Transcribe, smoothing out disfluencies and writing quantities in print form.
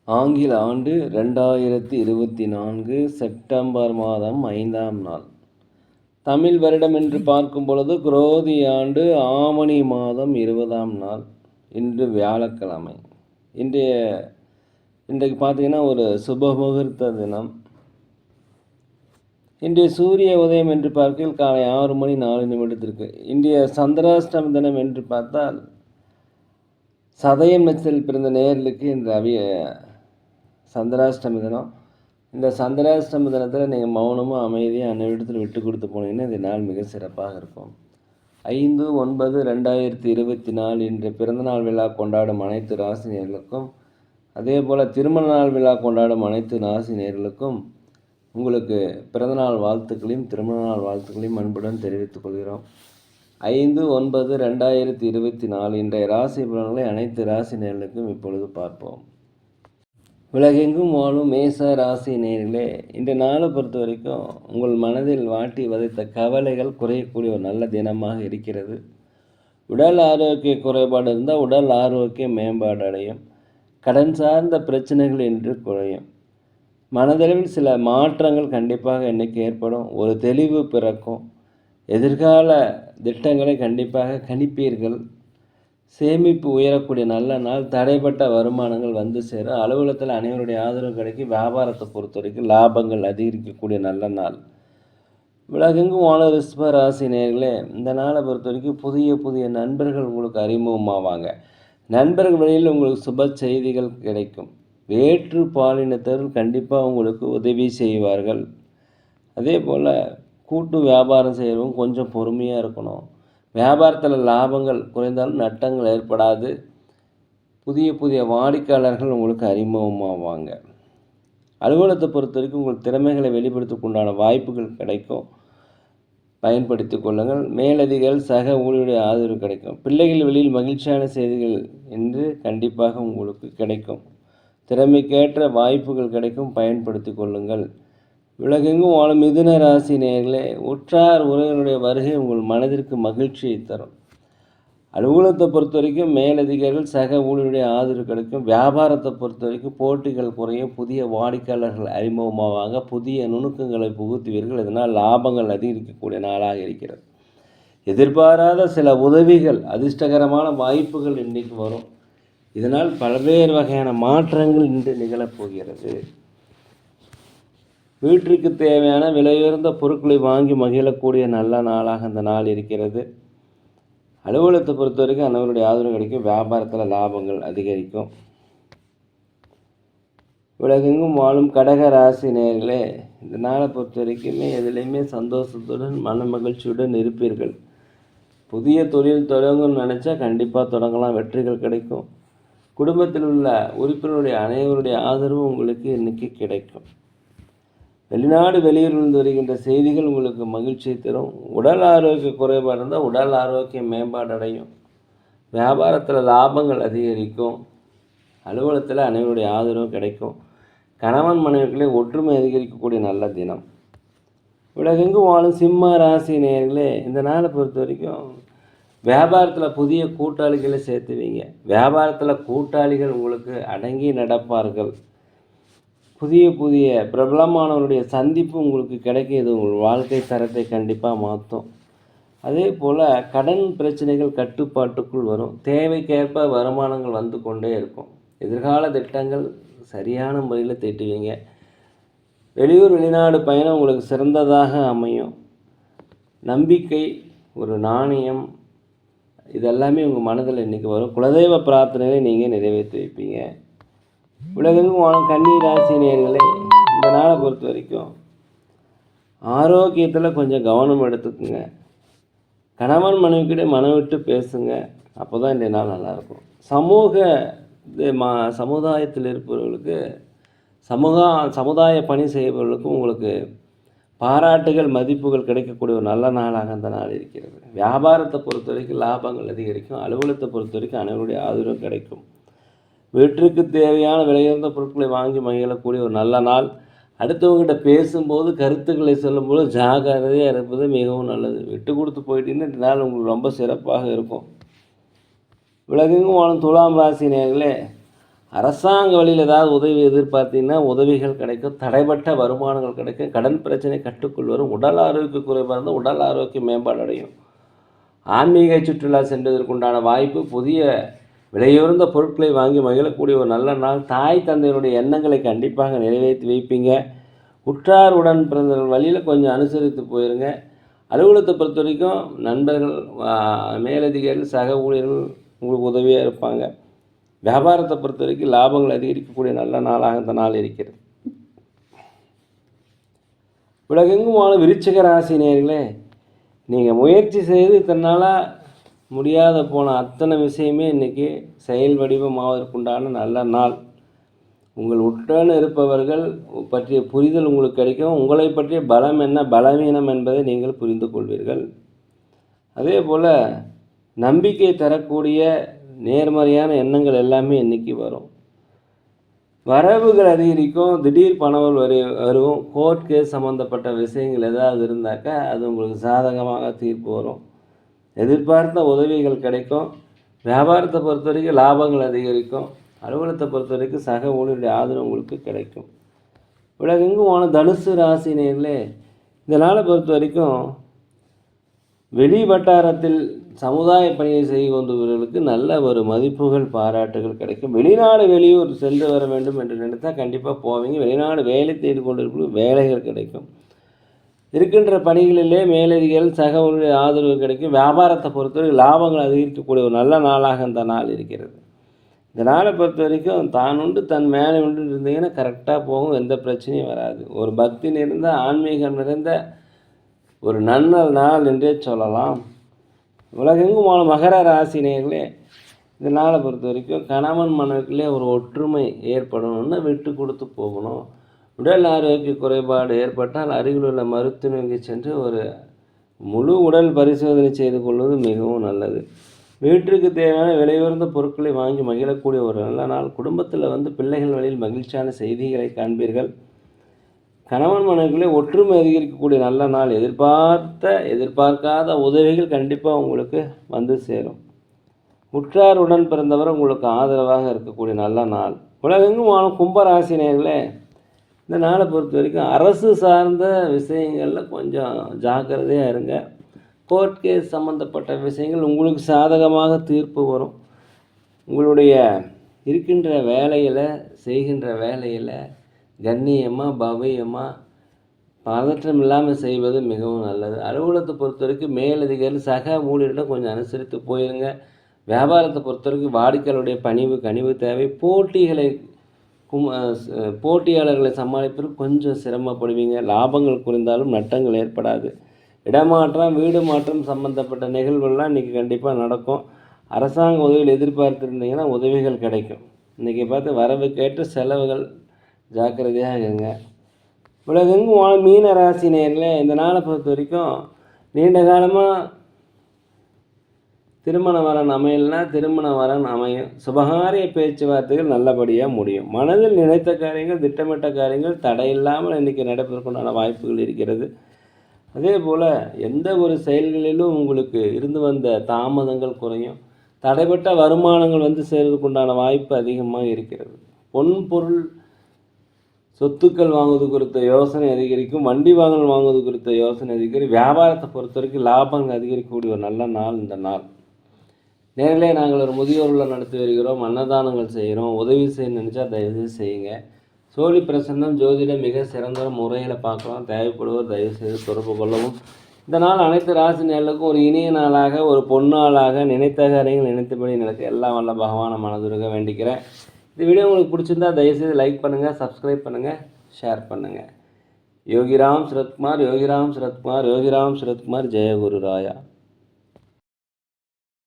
ஆங்கில ஆண்டு 2024 செப்டம்பர் மாதம் 5ஆம் நாள். தமிழ் வருடம் என்று பார்க்கும் பொழுது குரோதி ஆண்டு ஆவணி மாதம் 20ஆம் நாள். இன்று வியாழக்கிழமை. இன்றைக்கு பார்த்தீங்கன்னா ஒரு சுப முகூர்த்த தினம். இன்றைய சூரிய உதயம் என்று பார்க்கையில் காலை 6 மணி 4 நிமிடத்திற்கு. இன்றைய சந்திராஷ்டம தினம் என்று பார்த்தால் சதயம் நட்சத்திரத்தில் பிறந்த நேயர்களுக்கு இன்று சந்திராஷ்டமி தினம். இந்த சந்திராஷ்டமி தினத்தில் நீங்கள் மௌனமாக அமைதியாக அன்னையிடத்தில் விட்டு கொடுத்து போனீங்கன்னா இந்த நாள் மிக சிறப்பாக இருக்கும். 5/9/2024 இன்று பிறந்தநாள் விழா கொண்டாடும் அனைத்து ராசினியர்களுக்கும், அதே போல் திருமண நாள் விழா கொண்டாடும் அனைத்து ராசினியர்களுக்கும் உங்களுக்கு பிறந்தநாள் வாழ்த்துக்களையும் திருமண நாள் வாழ்த்துக்களையும் அன்புடன் தெரிவித்துக் கொள்கிறோம். 5/9/2024 இன்றைய ராசி பலன்களை அனைத்து ராசி நேயர்களுக்கும் இப்பொழுது பார்ப்போம். உலகெங்கும் வாழும் மேச ராசி நேயர்களே, இந்த நாளை பொறுத்த வரைக்கும் உங்கள் மனதில் வாட்டி வதைத்த கவலைகள் குறையக்கூடிய ஒரு நல்ல தினமாக இருக்கிறது. உடல் ஆரோக்கிய குறைபாடு இருந்தால் உடல் ஆரோக்கிய மேம்பாடு அடையும். கடன் சார்ந்த பிரச்சனைகள் என்று குறையும். மனதளவில் சில மாற்றங்கள் கண்டிப்பாக இன்னைக்கு ஏற்படும். ஒரு தெளிவு பிறக்கும். எதிர்கால திட்டங்களை கண்டிப்பாக கணிப்பீர்கள். சேமிப்பு உயரக்கூடிய நல்ல நாள். தடைப்பட்ட வருமானங்கள் வந்து சேரும். அலுவலகத்தில் அனைவருடைய ஆதரவு கிடைக்கும். வியாபாரத்தை பொறுத்த வரைக்கும் லாபங்கள் அதிகரிக்கக்கூடிய நல்ல நாள். உலகெங்கும் வாழும் ரிஷப ராசி நேயர்களே, இந்த நாளை பொறுத்த வரைக்கும் புதிய நண்பர்கள் உங்களுக்கு அறிமுகமாவாங்க. நண்பர்கள் வழியில் உங்களுக்கு சுப செய்திகள் கிடைக்கும். வேற்று பாலினத்தவர்கள் கண்டிப்பாக உங்களுக்கு உதவி செய்வார்கள். அதே போல் கூட்டு வியாபாரம் செய்கிறவங்க கொஞ்சம் பொறுமையாக இருக்கணும். வியாபாரத்தில் லாபங்கள் குறைந்தாலும் நட்டங்கள் ஏற்படாது. புதிய வாடிக்கையாளர்கள் உங்களுக்கு அறிமுகமாவாங்க. அலுவலகத்தை பொறுத்த வரைக்கும் உங்கள் திறமைகளை வெளிப்படுத்தக்குண்டான வாய்ப்புகள் கிடைக்கும். பயன்படுத்தி கொள்ளுங்கள். மேலதிகாரிகள் சக ஊழியருடைய ஆதரவு கிடைக்கும். பிள்ளைகள் வெளியில் மகிழ்ச்சியான செய்திகள் என்று கண்டிப்பாக உங்களுக்கு கிடைக்கும். திறமைக்கேற்ற வாய்ப்புகள் கிடைக்கும். பயன்படுத்தி கொள்ளுங்கள். உலகெங்கும் வாழும் மிதுன ராசி நேயர்களே, உற்றார் உறவினருடைய வருகை உங்கள் மனதிற்கு மகிழ்ச்சியை தரும். அலுவலகத்தை பொறுத்த வரைக்கும் மேலதிகாரிகள் சக ஊழியருடைய ஆதரவு கிடைக்கும். வியாபாரத்தை பொறுத்த வரைக்கும் போட்டிகள் குறையும். புதிய வாடிக்கையாளர்கள் அறிமுகமாவாங்க. புதிய நுணுக்கங்களை புகுத்துவீர்கள். இதனால் லாபங்கள் அதிகரிக்கக்கூடிய நாளாக இருக்கிறது. எதிர்பாராத சில உதவிகள், அதிர்ஷ்டகரமான வாய்ப்புகள் இன்றைக்கு வரும். இதனால் பல்வேறு வகையான மாற்றங்கள் இன்று நிகழப்போகிறது. வீட்டிற்கு தேவையான விலையுயர்ந்த பொருட்களை வாங்கி மகிழக்கூடிய நல்ல நாளாக அந்த நாள் இருக்கிறது. அலுவலகத்தை பொறுத்த வரைக்கும் அனைவருடைய ஆதரவு கிடைக்கும். வியாபாரத்தில் லாபங்கள் அதிகரிக்கும். உலகெங்கும் வாழும் கடக ராசி நேயர்களே, இந்த நாளை பொறுத்த வரைக்குமே எதுலேயுமே சந்தோஷத்துடன் மன மகிழ்ச்சியுடன் இருப்பீர்கள். புதிய தொழில் தொடங்கணும்னு நினச்சா கண்டிப்பாக தொடங்கலாம். வெற்றிகள் கிடைக்கும். குடும்பத்தில் உள்ள உறுப்பினருடைய அனைவருடைய ஆதரவு உங்களுக்கு இன்றைக்கி கிடைக்கும். வெளிநாடு வெளியூரிலிருந்து வருகின்ற செய்திகள் உங்களுக்கு மகிழ்ச்சியை தரும். உடல் ஆரோக்கிய குறைபாடு இருந்தால் உடல் ஆரோக்கிய மேம்பாடு அடையும். வியாபாரத்தில் லாபங்கள் அதிகரிக்கும். அலுவலகத்தில் அனைவருடைய ஆதரவு கிடைக்கும். கணவன் மனைவிகளே ஒற்றுமை அதிகரிக்கக்கூடிய நல்ல தினம். உலகெங்கும் வாழும் சிம்ம ராசி நேயர்களே, இந்த நாளை பொறுத்த வரைக்கும் வியாபாரத்தில் புதிய கூட்டாளிகளை சேர்த்துவீங்க. வியாபாரத்தில் கூட்டாளிகள் உங்களுக்கு அடங்கி நடப்பார்கள். புதிய பிரபலமானவருடைய சந்திப்பு உங்களுக்கு கிடைக்கும். இது உங்கள் வாழ்க்கை தரத்தை கண்டிப்பாக மாற்றும். அதே போல் கடன் பிரச்சனைகள் கட்டுப்பாட்டுக்குள் வரும். தேவைக்கேற்ப வருமானங்கள் வந்து கொண்டே இருக்கும். எதிர்கால திட்டங்கள் சரியான முறையில் தீட்டுவீங்க. வெளியூர் வெளிநாடு பயணம் உங்களுக்கு சிறந்ததாக அமையும். நம்பிக்கை, ஒரு நாணயம், இதெல்லாமே உங்கள் மனதில் இன்றைக்கி வரும். குலதெய்வ பிரார்த்தனைகளை நீங்கள் நிறைவேற்றி வைப்பீங்க. உலகெங்கும் வாழும் கன்னி ராசி நேயர்களே, இந்த நாளை பொறுத்த வரைக்கும் ஆரோக்கியத்தில் கொஞ்சம் கவனம் எடுத்துக்குங்க. கணவன் மனைவிக்கிட்ட மனம் விட்டு பேசுங்க. அப்போ தான் இந்த நாள் நல்லாயிருக்கும். சமுதாயத்தில் இருப்பவர்களுக்கு சமுதாய பணி செய்பவர்களுக்கும் உங்களுக்கு பாராட்டுகள் மதிப்புகள் கிடைக்கக்கூடிய ஒரு நல்ல நாளாக அந்த நாள் இருக்கிறது. வியாபாரத்தை பொறுத்த வரைக்கும் லாபங்கள் அதிகரிக்கும். அலுவலகத்தை பொறுத்த வரைக்கும் அனைவருடைய ஆதரவு கிடைக்கும். வீட்டிற்கு தேவையான விலையுயர்ந்த பொருட்களை வாங்கி மகிழக்கூடிய ஒரு நல்ல நாள். அடுத்தவங்ககிட்ட பேசும்போது கருத்துக்களை சொல்லும்போது ஜாக்கிரதையாக இருப்பது மிகவும் நல்லது. விட்டு கொடுத்து போயிட்டீங்கன்னா இந்த நாள் உங்களுக்கு ரொம்ப சிறப்பாக இருக்கும். உலகெங்கும் வாழும் துலாம் ராசி நேயர்களே, அரசாங்க வழியில் ஏதாவது உதவி எதிர்பார்த்தீங்கன்னா உதவிகள் கிடைக்கும். தடைப்பட்ட வருமானங்கள் கிடைக்கும். கடன் பிரச்சனை கட்டுக்குள் வரும். உடல் ஆரோக்கிய குறைபாடு இருந்தால் உடல் ஆரோக்கிய மேம்பாடு அடையும். ஆன்மீக சுற்றுலா சென்றதற்குண்டான வாய்ப்பு, புதிய விலையுயர்ந்த பொருட்களை வாங்கி மகிழக்கூடிய ஒரு நல்ல நாள். தாய் தந்தையினுடைய எண்ணங்களை கண்டிப்பாக நிறைவேற்றி வைப்பீங்க. உற்றார் உடன் பிறந்தவர்கள் வழியில் கொஞ்சம் அனுசரித்து போயிருங்க. அலுவலகத்தை பொறுத்த வரைக்கும் நண்பர்கள், மேலதிகாரிகள், சக ஊழியர்கள் உங்களுக்கு உதவியாக இருப்பாங்க. வியாபாரத்தை பொறுத்த வரைக்கும் லாபங்கள் அதிகரிக்கக்கூடிய நல்ல நாளாக இந்த நாள் இருக்கிறது. உலகெங்கும் வாழும் விருச்சிக ராசி நேயர்களே, நீங்கள் முயற்சி செய்து இத்தனால முடியாத போன அத்தனை விஷயமே இன்றைக்கி செயல் வடிவமாவதற்குண்டான நல்ல நாள். உங்கள் உடன் இருப்பவர்கள் பற்றிய புரிதல் உங்களுக்கு கிடைக்கும். உங்களை பற்றிய பலம் என்ன, பலவீனம் என்பதை நீங்கள் புரிந்து கொள்வீர்கள். அதே போல் நம்பிக்கை தரக்கூடிய நேர்மறையான எண்ணங்கள் எல்லாமே இன்றைக்கி வரும். வரவுகள் அதிகரிக்கும். திடீர் பணவல் வரும். கோர்ட் கேஸ் சம்மந்தப்பட்ட விஷயங்கள் ஏதாவது இருந்தாக்கா அது உங்களுக்கு சாதகமாக தீர்ப்பு வரும். எதிர்பார்த்த உதவிகள் கிடைக்கும். வியாபாரத்தை பொறுத்த வரைக்கும் லாபங்கள் அதிகரிக்கும். அலுவலகத்தை பொறுத்த வரைக்கும் சக ஊழியருடைய ஆதரவு உங்களுக்கு கிடைக்கும். உலகெங்கும் தனுசு ராசி நேயர்களே, இந்த நாளை பொறுத்த வரைக்கும் வெளி வட்டாரத்தில் சமுதாய பணியை செய்து கொண்டவர்களுக்கு நல்ல ஒரு மதிப்புகள், பாராட்டுகள் கிடைக்கும். வெளிநாடு வெளியூர் சென்று வர வேண்டும் என்று நினைத்தால் கண்டிப்பாக போவீங்க. வெளிநாடு வேலை தேடி கொண்டிருக்கும் வேலைகள் கிடைக்கும். இருக்கின்ற பணிகளிலே மேலதிகாரிகள் சக ஊழியருடைய ஆதரவு கிடைக்கும். வியாபாரத்தை பொறுத்தவரை லாபங்கள் அதிகரிக்கக்கூடிய ஒரு நல்ல நாளாக இந்த நாள் இருக்கிறது. இந்த நாளை பொறுத்த வரைக்கும் தான் உண்டு தன் மேலே உண்டு இருந்தீங்கன்னா கரெக்டாக போகும். எந்த பிரச்சனையும் வராது. ஒரு பக்தி நிறைந்த ஆன்மீகம் நிறைந்த ஒரு நல்ல நாள் என்றே சொல்லலாம். உலகெங்கும் மகர ராசி நேயர்களே, இந்த நாளை பொறுத்த வரைக்கும் கணவன் மனைவிக்குள்ளே ஒரு ஒற்றுமை ஏற்படணும்னா விட்டு கொடுத்து போகணும். உடல் ஆரோக்கிய குறைபாடு ஏற்பட்டால் அருகில் உள்ள மருத்துவமனைக்கு சென்று ஒரு முழு உடல் பரிசோதனை செய்து கொள்வது மிகவும் நல்லது. வீட்டிற்கு தேவையான விலையுயர்ந்த பொருட்களை வாங்கி மகிழக்கூடிய ஒரு நல்ல நாள். குடும்பத்தில் பிள்ளைகள் வழியில் மகிழ்ச்சியான செய்திகளை காண்பீர்கள். கணவன் மனைவிக்குள்ளே ஒற்றுமை அதிகரிக்கக்கூடிய நல்ல நாள். எதிர்பார்க்காத உதவிகள் கண்டிப்பாக உங்களுக்கு வந்து சேரும். உற்றார் உடன் பிறந்தவர் உங்களுக்கு ஆதரவாக இருக்கக்கூடிய நல்ல நாள். உலகெங்கும் கும்பராசி நேயர்களே, இந்த நாளை பொறுத்த வரைக்கும் அரசு சார்ந்த விஷயங்களில் கொஞ்சம் ஜாக்கிரதையாக இருங்க. கோர்ட் கேஸ் சம்மந்தப்பட்ட விஷயங்கள் உங்களுக்கு சாதகமாக தீர்ப்பு வரும். உங்களுடைய இருக்கின்ற வேலையில், செய்கின்ற வேலையில் கண்ணியமாக, பவ்யமாக, பதற்றம் இல்லாமல் செய்வது மிகவும் நல்லது. அலுவலகத்தை பொறுத்த வரைக்கும் மேலதிகாரி சக ஊழியரிடம் கொஞ்சம் அனுசரித்து போயிருங்க. வியாபாரத்தை பொறுத்த வரைக்கும் வாடிக்கையாளருடைய கனிவு தேவை. போட்டியாளர்களை சமாளிப்பதற்கு கொஞ்சம் சிரமப்படுவீங்க. லாபங்கள் குறைந்தாலும் நட்டங்கள் ஏற்படாது. இடமாற்றம், வீடு மாற்றம் சம்மந்தப்பட்ட நிகழ்வுகள்லாம் இன்றைக்கி கண்டிப்பாக நடக்கும். அரசாங்க உதவிகள் எதிர்பார்த்துருந்தீங்கன்னா உதவிகள் கிடைக்கும். இன்றைக்கி பார்த்து வரவுக்கேற்ற செலவுகள் ஜாக்கிரதையாக இருங்க. உலகெங்கும் மீன ராசி நேயர்களே, இந்த நாளை பொறுத்த வரைக்கும் நீண்ட காலமாக திருமண வரன் அமையலைன்னா திருமண வரன் அமையும். சுபகாரிய பேச்சுவார்த்தைகள் நல்லபடியாக முடியும். மனதில் நினைத்த காரியங்கள், திட்டமிட்ட காரியங்கள் தடையில்லாமல் இன்றைக்கி நடைபெறக்கூடிய வாய்ப்புகள் இருக்கிறது. அதே போல் எந்த ஒரு செயல்களிலும் உங்களுக்கு இருந்து வந்த தாமதங்கள் குறையும். தடைப்பட்ட வருமானங்கள் சேர்வதற்குண்டான வாய்ப்பு அதிகமாக இருக்கிறது. பொருள் சொத்துக்கள் வாங்குவது குறித்த யோசனை அதிகரிக்கும். வண்டி வாங்குவது குறித்த யோசனை அதிகரிக்கும். வியாபாரத்தை பொறுத்த வரைக்கும் லாபங்கள் அதிகரிக்கக்கூடிய ஒரு நல்ல நாள் இந்த நாள். நேரிலே நாங்கள் ஒரு முதியோர்களை நடத்தி வருகிறோம். அன்னதானங்கள் செய்கிறோம். உதவி செய்ய நினச்சா தயவுசெய்து செய்யுங்க. சோழி பிரசன்னம் ஜோதிடம் மிக சிறந்த முறையில் பார்க்கலாம். தேவைப்படுவோர் தயவுசெய்து தொடர்பு கொள்ளவும். இந்த நாள் அனைத்து ராசி நேயர்களுக்கும் ஒரு இனிய நாளாக, ஒரு பொன்னாளாக, நினைத்த காரியங்கள் நினைத்தபடி நடக்க எல்லாம் வல்ல பகவான மனதுருக வேண்டிக்கிறேன். இந்த வீடியோ உங்களுக்கு பிடிச்சிருந்தா தயவுசெய்து லைக் பண்ணுங்கள், சப்ஸ்கிரைப் பண்ணுங்கள், ஷேர் பண்ணுங்கள். யோகிராம் சரத்குமார், யோகிராம் சரத்குமார், யோகிராம் சரத்குமார். ஜெய குரு ராயா.